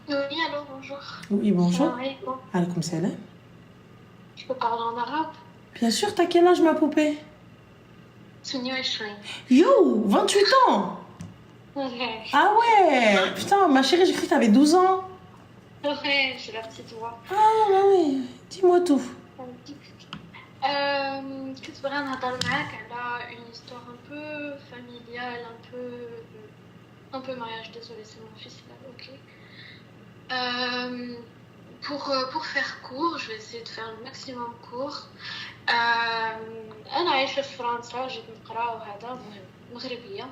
Oui, allô, bonjour. Oui, bonjour. Salam alaikum. Alaykoum salam. Je peux parler en arabe? Bien sûr, t'as quel âge, ma poupée? 28. Yo, 28 ans. Ouais, Ah ouais. Putain, ma chérie, j'ai cru que t'avais 12 ans. ouais, j'ai la petite voix. Ah bah oui, dis-moi tout. كنت بغا نهضر معاك على une histoire un peu familiale, un peu mariage, désolé, c'est mon fils là, ok. Euh, pour faire court, je vais essayer de faire le maximum court. أنا عايشة في فرنسا، جيت نقرا وهذا مهم مغربية.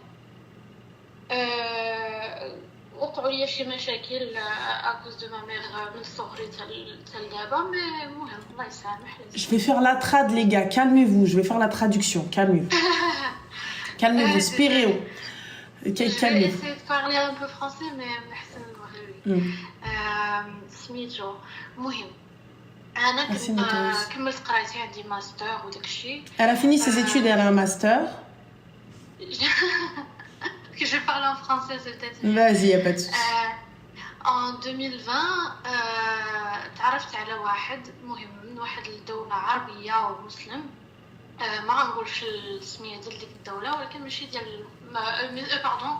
وقعوا لي شي مشاكل اكوز دو ما ميغ من صغري حتى لدابا مي المهم الله يسامح. Je vais faire la trad, les gars. Calmez-vous. Je vais faire la traduction. Calmez-vous. Calmez-vous. Spéréo. Je vais Calmez-vous. essayer de parler un peu français mais احسن المغربي. سميتو المهم انا كملت قرايتي عندي ماستر وداكشي. Elle a fini ses études et elle a un master. Que je parle en français, c'est peut-être mieux. Vas-y, y a pas de souci. En 2020 تعرفت على واحد مهم من واحد الدولة عربية ومسلم. ما غنقولش السمية ديال ديك الدولة ولكن ماشي ديال pardon,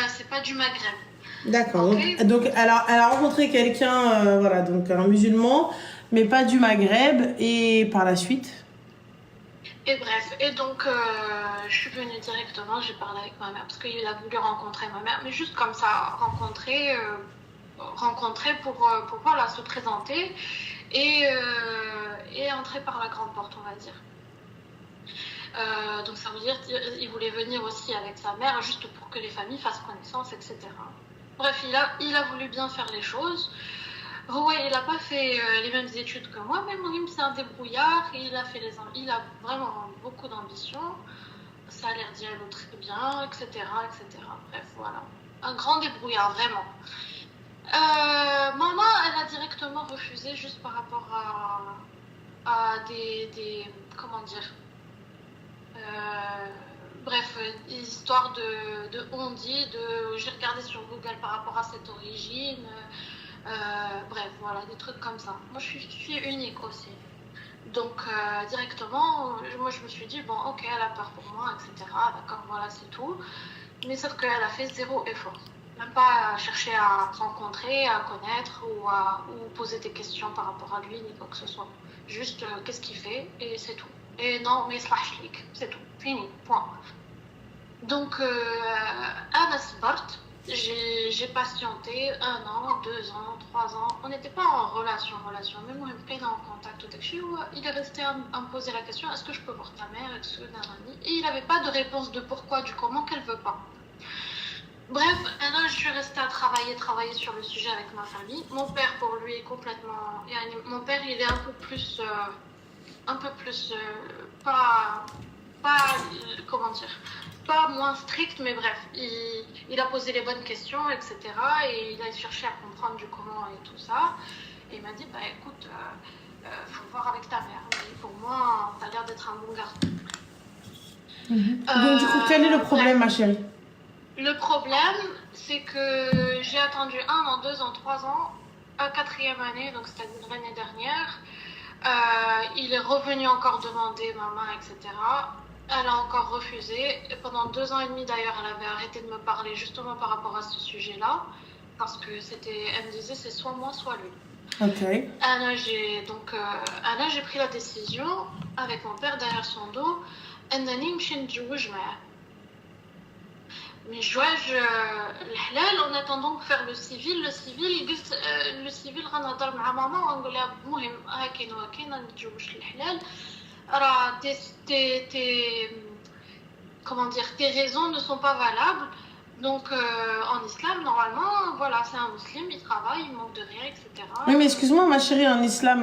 c'est pas du Maghreb. D'accord. Okay. Donc elle a rencontré quelqu'un, voilà, donc un musulman, mais pas du Maghreb, et par la suite. Et bref, et donc je suis venue directement, j'ai parlé avec ma mère parce qu'il a voulu rencontrer ma mère, mais juste comme ça, rencontrer pour voilà, se présenter et entrer par la grande porte, on va dire. Donc ça veut dire qu'il voulait venir aussi avec sa mère juste pour que les familles fassent connaissance, etc. Bref, il a voulu bien faire les choses. Ouais, il n'a pas fait les mêmes études que moi, mais Mohim c'est un débrouillard et il a vraiment beaucoup d'ambition. Ça a l'air d'y aller très bien, etc., etc. Bref, voilà. Un grand débrouillard, vraiment. Maman, elle a directement refusé juste par rapport à des comment dire, bref, des histoires de on-dit, j'ai regardé sur Google par rapport à cette origine. Bref, voilà, des trucs comme ça. Moi, je suis fille unique aussi. Donc, directement, moi, je me suis dit, bon, ok, elle a peur pour moi, etc. D'accord, voilà, c'est tout. Mais sauf qu'elle a fait zéro effort. Même pas chercher à rencontrer, à connaître ou poser des questions par rapport à lui, ni quoi que ce soit. Juste, qu'est-ce qu'il fait, et c'est tout. Et non, mais slashlik, c'est tout. Fini, point. Donc, Anna Sbart, j'ai patienté 1 an, 2 ans, 3 ans. On n'était pas en relation, mais moi, il est en contact avec lui. Il est resté à me poser la question, est-ce que je peux voir ta mère, est-ce que nanani. Et il n'avait pas de réponse de pourquoi, du comment, qu'elle veut pas. Bref, là, je suis restée à travailler sur le sujet avec ma famille. Mon père, pour lui, est complètement... Mon père, il est un peu plus pas comment dire, pas moins strict, mais bref, il a posé les bonnes questions, etc. Et il a cherché à comprendre du comment et tout ça. Et il m'a dit, bah écoute, faut voir avec ta mère. Et pour moi, t'as l'air d'être un bon garçon. Donc du coup, quel est le problème, ma chérie? Le problème, c'est que j'ai attendu 1 an, 2 ans, 3 ans, à 4e année, donc c'est-à-dire l'année dernière. Il est revenu encore demander maman, etc. Elle a encore refusé. Et pendant 2 ans et demi d'ailleurs, elle avait arrêté de me parler justement par rapport à ce sujet-là. Parce que elle me disait c'est soit moi, soit lui. Ok. Anna, j'ai pris la décision avec mon père derrière son dos. Mais je الحلال en attendant de faire le civil le civil غنهضر مع ماما ونقول لها المهم هاكين وهاكين نتزوج الحلال راه comment dire, tes raisons ne sont pas valables. Donc en islam normalement voilà, c'est un musulman, il travaille, il manque de rien, etc. Oui, mais excuse-moi, ma chérie, en islam,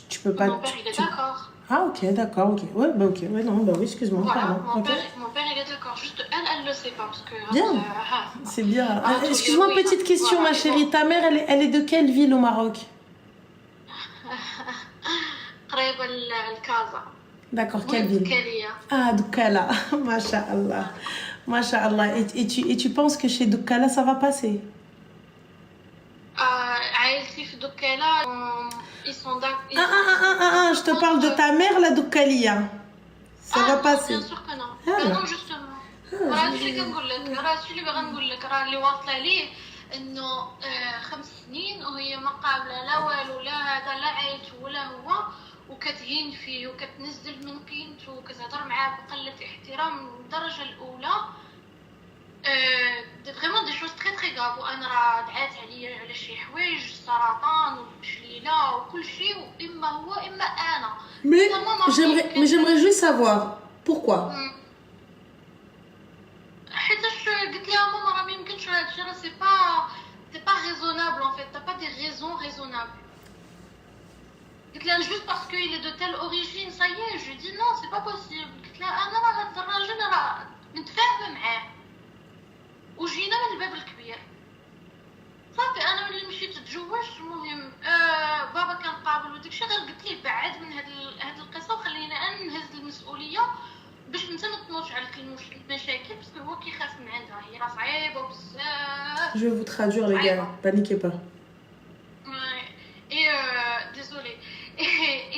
tu peux pas. Mon père il est d'accord. Ah ok, d'accord, ok. Ouais, bah ok, ouais, non, bah oui, excuse-moi. Voilà, pardon. mon père il est d'accord. Juste elle le sait pas parce que. Bien. C'est bien. Excuse-moi, oui, petite question, voilà, ma chérie. Ta mère, elle est de quelle ville au Maroc? قريبة لكازا. D'accord, quelle ville? Ah, Doukala. Masha'Allah. Masha'Allah. Et tu penses que chez Doukala, ça va passer? في دوكالا ils sont d'accord. Je te parle de ta mère la Doukalia. Ça va passer. Bien sûr que non. Non justement. راه شي اللي كنقول لك راه شي اللي باغا نقول لك راه اللي واصله ليه انه 5 سنين وهي ما قابله لا والو لا هذا لا عيط ولا هو وكتهين فيه وكتنزل من قيمته وكتهضر معاه بقله احترام من الدرجه الاولى. فريمون دي شوز تري تري غاف. وانا راه دعات عليا على شي حوايج سرطان وبشليله وكل شيء واما هو اما انا. Mais j'aimerais juste savoir pourquoi. حيتاش قلت لها ماما راه ما يمكنش هادشي راه سي با ريزونابل ان فيت تا با دي ريزون ريزونابل. قلت لها جوست باسكو il est de telle origine ça y est. je dis non c'est pas possible. قلت لها انا راه هاد الراجل راه متفاهمه معاه وجينا من الباب الكبير صافي. انا ملي مشيت تزوجت المهم بابا كان قابل وداكشي غير قلت ليه بعد من هاد القصه وخلينا انا نهز المسؤوليه باش انت ما تنوضش عليك المشاكل باسكو هو كيخاف من عندها هي راه صعيبه بزاف. Je vais vous traduire les gars, paniquez pas. Désolée.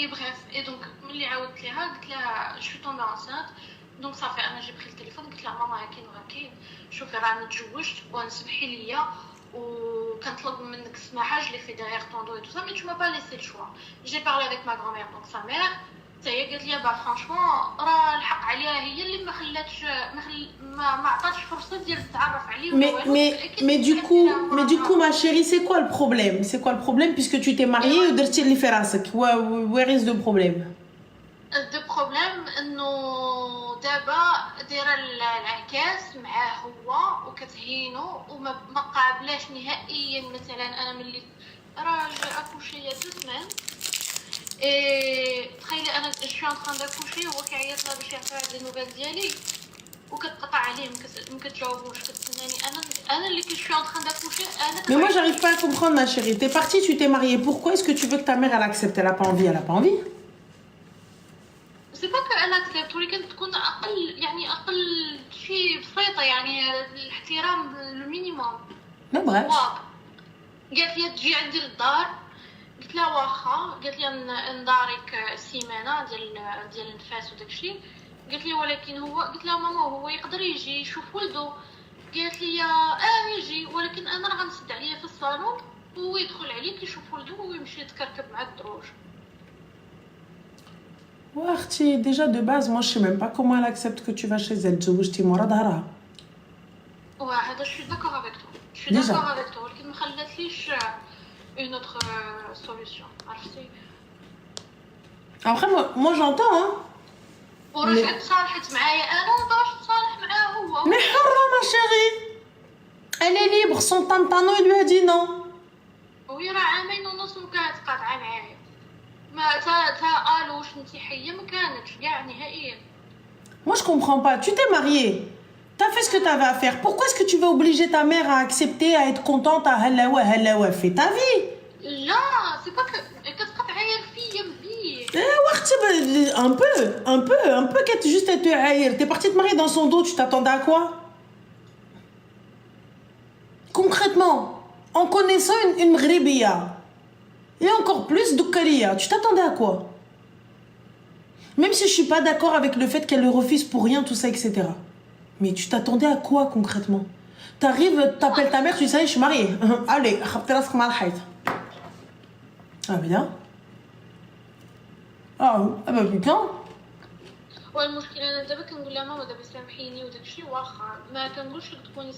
Et bref, et donc ملي عاودت ليها قلت لها je suis tombée enceinte donc صافي انا جي بري التليفون قلت لها ماما هاكين شوفي راه انا تزوجت ونسمحي ليا وكنطلب منك السماحه je l'ai fait derrière ton dos et tout ça mais tu m'as pas laissé le choix. J'ai parlé avec ma grand-mère donc sa mère هي قالت لي فرانشمون راه الحق عليها هي اللي ما خلاتش ما عطاتش فرصه ديال تتعرف عليه. Mais du coup ma chérie c'est quoi le problème? C'est quoi le problème puisque tu t'es mariée ou درتي اللي في راسك? Where is the problem? The problem انه دابا دايره العكاس معاه هو وكتهينو وما قابلاش نهائيا. مثلا انا ملي راه اكوشي يا 2 سمان تخيلي انا جو ان تران داكوشي هو كيعيط لها باش يعطيها هاد النوبال ديالي وكتقطع عليه ما كتجاوبوش كتسناني انا اللي كي جو ان تران داكوشي انا. Mais moi j'arrive pas à comprendre ma chérie. T'es partie, tu t'es mariée. Pourquoi est-ce que tu veux que ta mère elle accepte? Elle a pas envie, elle a pas envie. سي با كو انا كتبت ولكن تكون اقل شي بسيطه يعني الاحترام المينيموم. Mais bref. قالت لي تجي عندي للدار قلت لها واخا. قالت لي ندارك سيمانه ديال النفاس وداكشي. قالت لي ولكن هو قلت لها ماما هو يقدر يجي يشوف ولده. قالت لي يجي ولكن انا راه غنسد عليا في الصالون وهو يدخل عليك يشوف ولده ويمشي يتكركب مع الدروج. Ouais, اختي déjà de base moi je sais même pas comment elle accepte que tu vas chez elle. تزوجتي مورا ظهرها. هذا شو داكور افيك تو. شو داكور افيك تو ولكن ما خلاتليش une autre solution. عرفتي. Après moi j'entends hein. ورجعت تصالحت معايا انا وباش تصالح معاه هو. Mais حرة ma chérie. Elle est libre, son tantano il lui a dit non. وهي راه 2 عام ونص وكانت قاطعه معايا. ما تا قالوا واش انتي حيه ما كانتش كاع نهائيا. Moi je comprends pas. Tu t'es mariée. T'as fait ce que t'avais à faire. Pourquoi est-ce que tu veux obliger ta mère à accepter, à être contente, à halawa, fais ta vie. لا سي با كتبقى تعاير فيا مبيه. Un peu qu'elle juste elle te haïr. T'es partie te marier dans son dos, tu t'attendais à quoi? Concrètement, en connaissant une Mghribiya, et encore plus Doukalia, tu t'attendais à quoi? Même si je suis pas d'accord avec le fait qu'elle le refuse pour rien, tout ça, etc. Mais tu t'attendais à quoi concrètement? T'arrives, t'appelles ta mère, tu sais, je suis mariée. Allez, خبطي mal الحيط. Ah bien. Ah bah putain. والمشكله انا دابا كنقول لها ماما دابا سامحيني وداكشي واخا ما كنقولش لك تكوني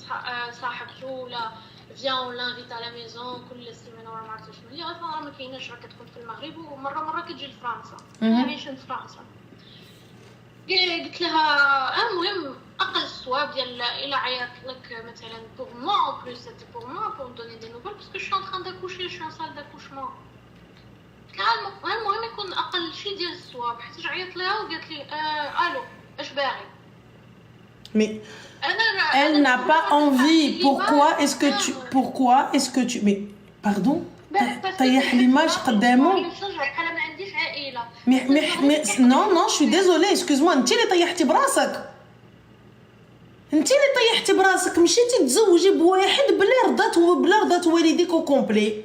صاحبته ولا فيان ولا انفيت على ميزون كل سيمانه ولا ما عرفتش شنو. هي اصلا راه ما كايناش راه كتكون في المغرب ومره كتجي لفرنسا. انا عايشه في فرنسا. قلت لها المهم اقل الصواب ديال الا عيط لك مثلا بور موا اون بلوس سيتي بور موا بور دوني دي نوفال باسكو جو ان تران داكوشي جو ان سال داكوشمون. المهم يكون اقل شيء ديال الصواب حيت عيطت لها وقالت لي الو اش باغي. Mais elle n'a pas envie. Pourquoi est-ce que tu mais pardon طيح l'image قدامه. بحال ما عنديش عائله. mais non je suis désolée excuse-moi انت اللي طيحتي براسك. مشيتي تزوجي بواحد بلا رضات والديك او كومبلي.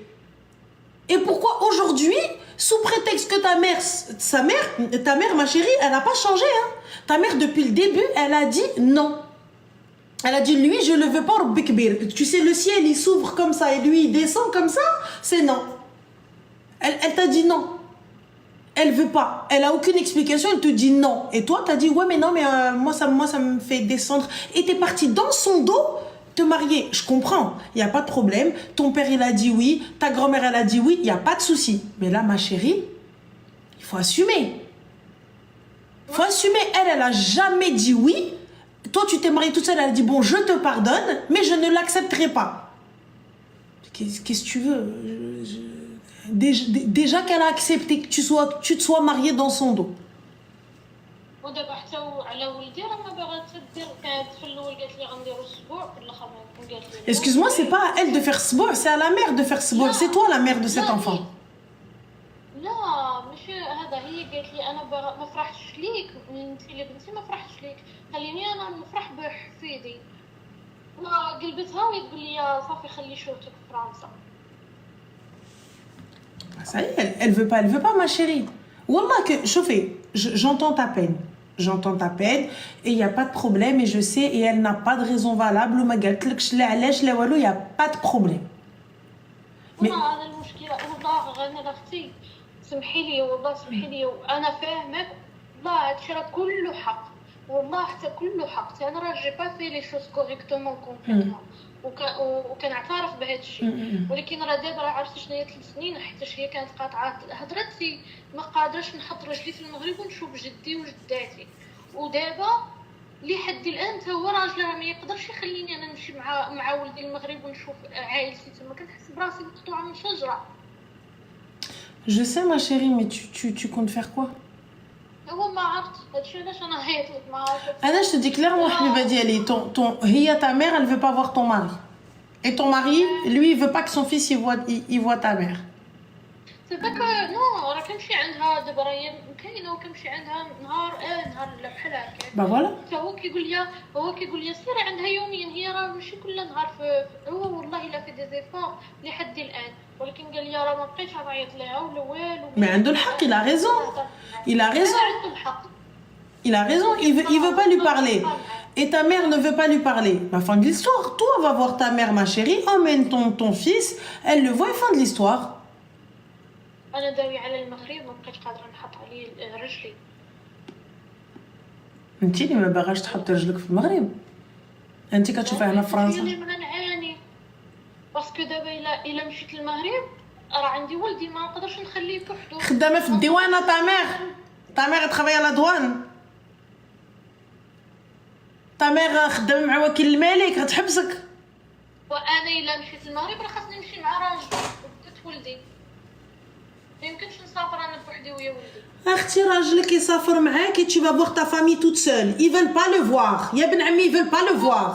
Et pourquoi aujourd'hui, sous prétexte que ta mère, ma chérie, elle n'a pas changé. Hein. Ta mère, depuis le début, elle a dit non. Elle a dit, lui, je ne le veux pas au Bikbir. Tu sais, le ciel, il s'ouvre comme ça et lui, il descend comme ça. C'est non. Elle t'a dit non. Elle veut pas. Elle a aucune explication, elle te dit non. Et toi, t'as dit, ouais, mais non, mais moi, ça me fait descendre. Et t'es parti dans son dos te marier. Je comprends, il n'y a pas de problème. Ton père, il a dit oui. Ta grand-mère, elle a dit oui. Il n'y a pas de souci. Mais là, ma chérie, il faut assumer. Il faut assumer. Elle a jamais dit oui. Toi, tu t'es mariée toute seule. Elle a dit, bon, je te pardonne, mais je ne l'accepterai pas. Qu'est-ce que tu veux? Déjà qu'elle a accepté que tu te sois mariée dans son dos. ودابا حتى على ولدي راه ما باغا تدير. كانت في الاول قالت لي غنديرو الاسبوع، في الاخر ما قالت لي. Excuse-moi, c'est pas à elle de faire sbour, c'est à la mère de faire sbour. C'est toi la mère de cet enfant. لا ماشي هذا. هي قالت لي انا باغا ما فرحتش ليك، انت اللي بنتي ما فرحتش ليك، خليني انا نفرح بحفيدي. وقلبتها وتقول لي صافي خلي شوفتك في فرنسا. Ça y est, elle veut pas ma chérie. Wallah que, chauffez, j'entends ta peine. J'entends ta peine et il n'y a pas de problème et je sais et elle n'a pas de raison valable. Il n'y a pas de problème. Mais هذا المشكلة. والله انا اختي سمحي لي، والله سمحي لي، وانا فاهمك. والله هادشي راه كله حق، والله حتى كله حق. انا راه جي با في لي شوز كوريكتومون كومبليتمون وكنعترف بهذا الشيء. ولكن راه دابا راه عرفتي شنو هي 3 سنين حيت هي كانت قاطعه هضرتي. ما قادرش نحط رجلي في المغرب ونشوف جدي وجداتي. ودابا لحد الان حتى هو راجل ما يقدرش يخليني انا نمشي مع ولدي المغرب ونشوف عائلتي تما. كنحس براسي مقطوعه من شجره. Je sais ma chérie, mais tu comptes faire quoi? هو ما عرفت هادشي علاش انا عيطت لك. ما عرفت. Anna, je te dis clairement, حبيبه ديالي, ta mère, elle veut pas voir ton mari. Et ton mari, lui, il veut pas que son fils il voit ta mère. C'est pas que non. راه كنمشي عندها دابا، راهي كاينه وكنمشي عندها نهار نهار بحال هكا. Bah voilà. هو كيقول لي سيري عندها يوميا. هي راه ماشي كل نهار هو والله الا في دي زيفور لحد الان. ولكن قال لي راه ما بقيتش غنعيط لها ولا والو. Mais عنده الحق, il a raison. Il a raison. عنده الحق. Il a raison, il veut pas lui parler. Et ta mère ne veut pas lui parler. Bah, fin de l'histoire. Toi, va voir ta mère, ma chérie. Emmène ton fils. Elle le voit et fin de l'histoire. انا داوي على المغرب ما بقيتش قادره نحط عليه رجلي. انتي اللي ما باغاش تحط رجلك في المغرب. انتي كتشوفي هنا في فرنسا. انا ما نعاني باسكو دابا الا مشيت للمغرب راه عندي ولدي ما نقدرش نخليه بوحدو. خدامه في الديوانه ta mère travaille à la douane. ta mère خدامه مع وكيل الملك غتحبسك. وانا الا مشيت للمغرب راه خاصني نمشي مع راجل وبنت ولدي. ما يمكنش نسافر انا بوحدي ويا ولدي. اختي راجلك يسافر معاك et tu vas voir ta famille toute seule. Ils veulent pas le voir. يا بن عمي ils veulent pas le voir.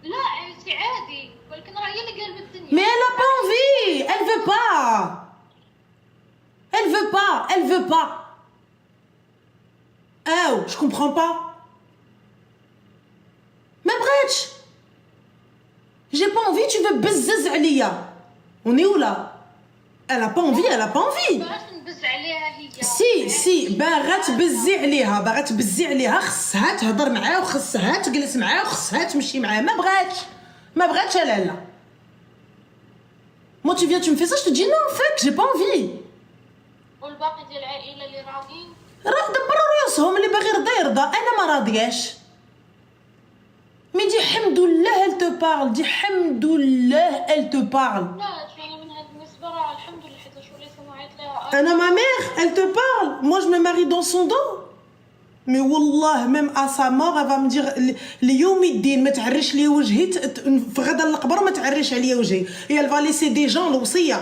لا عيلتي عادي، ولكن راه هي اللي قالت الدنيا. Mais elle a pas envie. Elle veut pas. Elle veut pas. Oh, je comprends pas. ما بغاتش. J'ai pas envie, tu veux بزز عليا. On est où là? Elle a pas envie. باغاش نبز عليها هي. سي باغا تبزي عليها خصها تهضر معاه وخصها تجلس معاه وخصها تمشي معاه. ما بغاتش لا. Moi tu viens tu me fais ça, je te dis non en fait, j'ai pas envie. والباقي ديال العائله اللي راضيين راه دبروا راسهم. اللي باغي يرضى انا ما راضياش. Mais dis hamdoullah elle te parle. Dis hamdoullah elle te parle. لا شنو من هاد النسبه راه الحمد لله حيت وليت نعيط لها. Anna ma mère elle te parle. Moi je me marie dans son dos. Mais والله même à sa mort elle va me dire اليوم الدين ما تعرش لي وجهي في غدا القبر ما تعرش عليا وجهي. Et elle va laisser des gens الوصيه.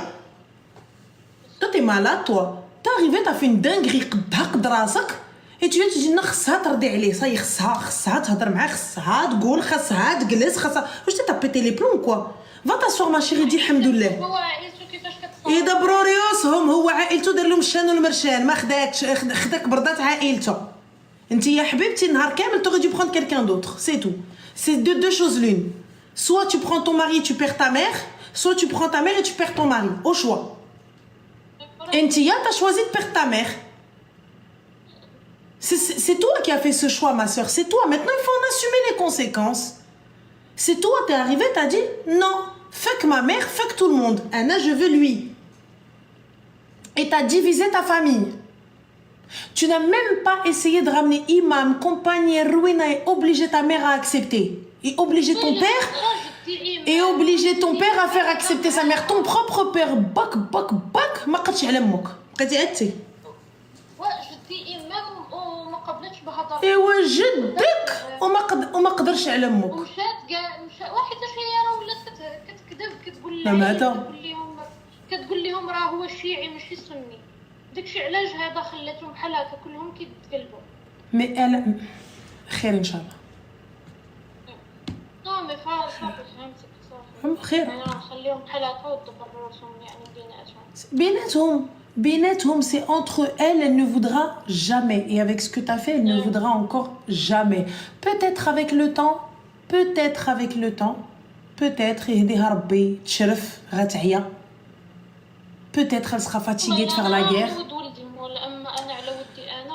Toi t'es malade toi. T'es arrivé t'as fait une dinguerie قد راسك. Et tu viens tu dis خصها ترضي عليه. صاي خصها تهضر معاه خصها تقول خصها تجلس خصها. واش t'as pété les plombs quoi. Va t'asseoir ma chérie dis hamdoullah. هو عائلته كيفاش كتصاوب. يدبروا ريوسهم. هو عائلته دار لهم الشان والمرشان. ما خداك برضات عائلته. انت يا حبيبتي نهار كامل t'aurais dû prendre quelqu'un d'autre. C'est tout. C'est deux choses l'une. Soit tu prends ton mari et tu perds ta mère, soit tu prends ta mère et tu perds ton mari. Au choix. Entia, t'as choisi de perdre ta mère. C'est toi qui as fait ce choix, ma soeur. C'est toi. Maintenant, il faut en assumer les conséquences. C'est toi, t'es arrivé, t'as dit non. Fuck ma mère, fuck tout le monde. Anna, je veux lui. Et t'as divisé ta famille. Tu n'as même pas essayé de ramener imam, compagnie, ruina et obliger ta mère à accepter. Et obliger ton père. Et obliger ton père à faire accepter sa mère. Ton propre père, bak, ma qatch ala mok. Qati ati. ايوا جدك وما قدرش على امك. مشات واحده شيره ولات كتكذب كتقول كتقول لهم راه هو الشيعي ماشي السني. داكشي علاش هذا خلاتهم بحال هكا كلهم كيتقلبوا. مي الا خير ان شاء الله. نو مي فهمتك صافي. خير. انا نخليهم بحال هكا ويدبروا راسهم يعني بيناتهم. Benetom, c'est entre elles, elle ne voudra jamais. Et avec ce que tu as fait, elle ne voudra encore jamais. Peut-être avec le temps, peut-être, peut-être elle sera fatiguée de faire la guerre.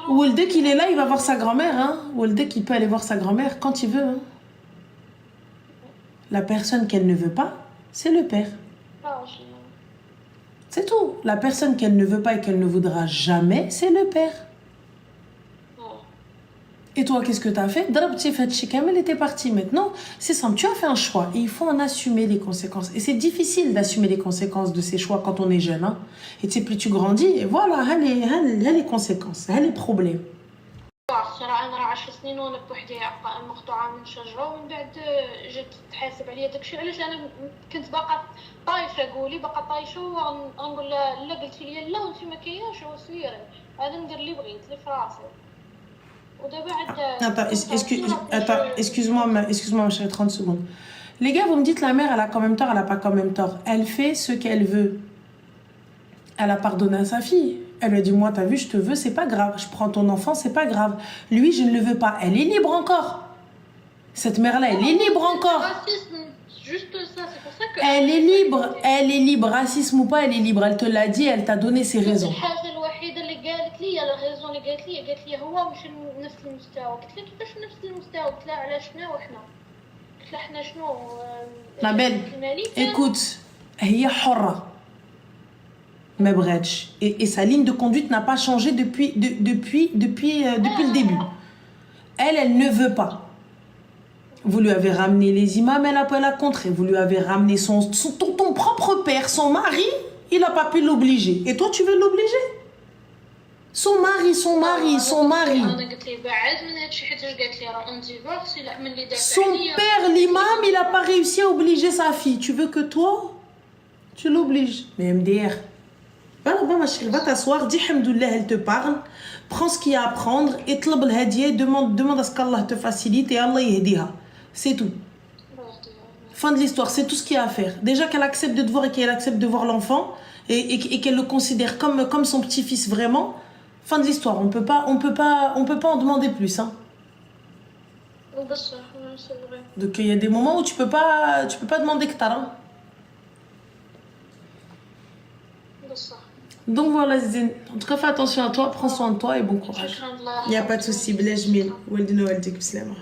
Ouldek, il est là, il va voir sa grand-mère. Hein? Ouldek, il peut aller voir sa grand-mère quand il veut. Hein? La personne qu'elle ne veut pas, c'est le père. C'est tout. La personne qu'elle ne veut pas et qu'elle ne voudra jamais, c'est le père. Et toi, qu'est-ce que tu as fait? Elle était partie maintenant. C'est simple, tu as fait un choix et il faut en assumer les conséquences. Et c'est difficile d'assumer les conséquences de ces choix quand on est jeune. Hein? Et tu sais, plus tu grandis, et voilà, les conséquences, les problèmes. انا راه 10 سنين وانا بوحدي مقطوعه من شجره ومن بعد جات تحاسب عليا داكشي علاش انا كنت باقا طايشه قولي باقا طايشه ونقول لها لا قلتي لي لا وانت ما كاياش وسيري هذا ندير اللي بغيت لي في راسي ودابا عاد excuse-moi ma chérie, 30 secondes. Les gars, vous me dites la mère elle a quand même tort, elle a pas quand même tort. Elle fait ce qu'elle veut. Elle a pardonné à sa fille. Elle lui a dit, moi, t'as vu, je te veux, c'est pas grave. Je prends ton enfant, c'est pas grave. Lui, je ne le veux pas. Elle est libre encore. Cette mère-là, elle est libre encore. Juste ça, c'est pour ça que... Elle est libre. Racisme ou pas, elle est libre. Elle te l'a dit, elle t'a donné ses raisons. الحاجة الوحيدة اللي قالت لي الريزون اللي قالت لي هو مش نفس المستوى. قلت لها كيفاش نفس المستوى؟ قلت لها على شنو وحنا؟ قلت لها حنا شنو؟ Ma belle, écoute, هي حرة. Et sa ligne de conduite n'a pas changé depuis le début. Elle ne veut pas. Vous lui avez ramené les imams, elle a contré. Vous lui avez ramené ton propre père, son mari, il n'a pas pu l'obliger. Et toi, tu veux l'obliger? Son mari. Son père, l'imam, il n'a pas réussi à obliger sa fille. Tu veux que toi, tu l'obliges? Mais MDR. Va ma chérie, va t'asseoir, dis hamdoullah, elle te parle, prends ce qu'il y a à prendre et tlab al-hadiya, demande à ce qu'Allah te facilite et Allah yahdiha. C'est tout. Fin de l'histoire, c'est tout ce qu'il y a à faire. Déjà qu'elle accepte de te voir et qu'elle accepte de voir l'enfant et qu'elle le considère comme son petit-fils vraiment, fin de l'histoire, on peut pas en demander plus. Hein. Donc il y a des moments où tu peux pas demander que t'as. Hein. Donc voilà, Zine. En tout cas, fais attention à toi, prends soin de toi et bon courage. Il n'y a pas de souci. Blajmil. Waldino Waldik Bislama.